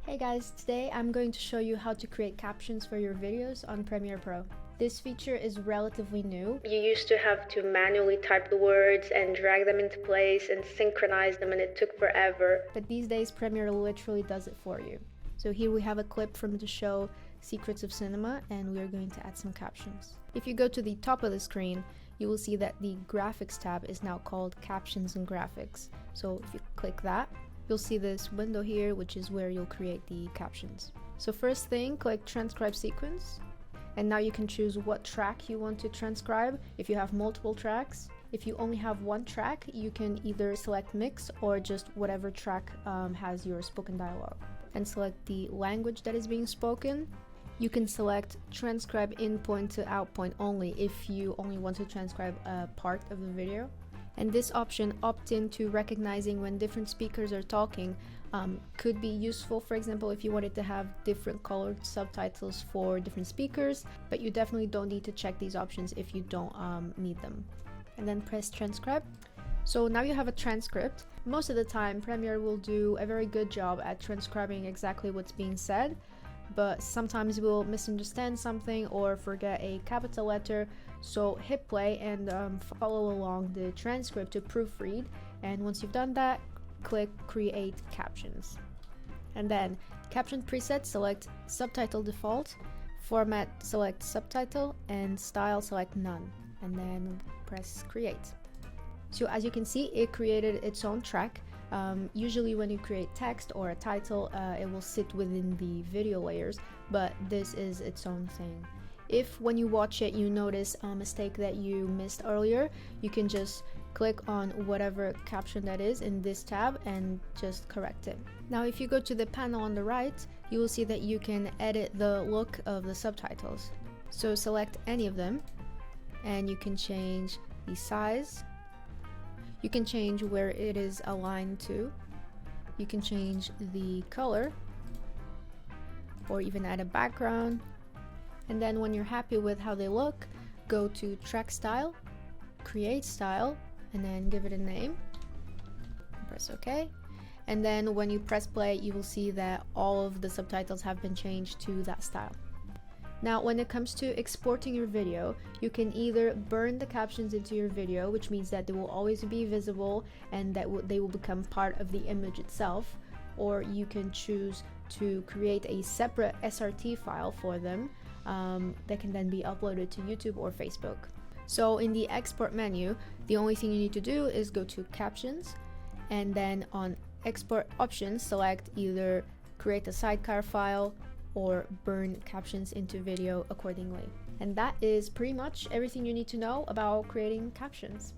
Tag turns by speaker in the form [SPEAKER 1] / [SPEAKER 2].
[SPEAKER 1] Hey guys, today I'm going to show you how to create captions for your videos on Premiere Pro. This feature is relatively new. You used to have to manually type the words and drag them into place and synchronize them, and it took forever. But these days Premiere literally does it for you. So here we have a clip from the show Secrets of Cinema, and we are going to add some captions. If you go to the top of the screen, you will see that the graphics tab is now called Captions and Graphics. So if you click that, you'll see this window here, which is where you'll create the captions. So first thing, click transcribe sequence. And now you can choose what track you want to transcribe. If you have multiple tracks, if you only have one track, you can either select mix or just whatever track has your spoken dialogue. And select the language that is being spoken. You can select transcribe in point to out point only if you only want to transcribe a part of the video. And this option, opt in to recognizing when different speakers are talking, could be useful, for example, if you wanted to have different colored subtitles for different speakers, but you definitely don't need to check these options if you don't need them. And then press transcribe. So now you have a transcript. Most of the time, Premiere will do a very good job at transcribing exactly what's being said, but sometimes we'll misunderstand something or forget a capital letter. So hit play and follow along the transcript to proofread, and once you've done that, click create captions. And then caption preset, select subtitle default, format select subtitle, and style select none, and then press create. So as you can see, it created its own track. Usually when you create text or a title, it will sit within the video layers, but this is its own thing. If when you watch it you notice a mistake that you missed earlier, you can just click on whatever caption that is in this tab and just correct it. Now if you go to the panel on the right, you will see that you can edit the look of the subtitles. So select any of them and you can change the size. You can change where it is aligned to. You can change the color or even add a background. And then when you're happy with how they look, go to track style, create style, and then give it a name. Press OK. And then when you press play, you will see that all of the subtitles have been changed to that style. Now, when it comes to exporting your video, you can either burn the captions into your video, which means that they will always be visible and that they will become part of the image itself, or you can choose to create a separate SRT file for them that can then be uploaded to YouTube or Facebook. So in the export menu, the only thing you need to do is go to Captions, and then on Export Options, select either create a sidecar file or burn captions into video accordingly. And that is pretty much everything you need to know about creating captions.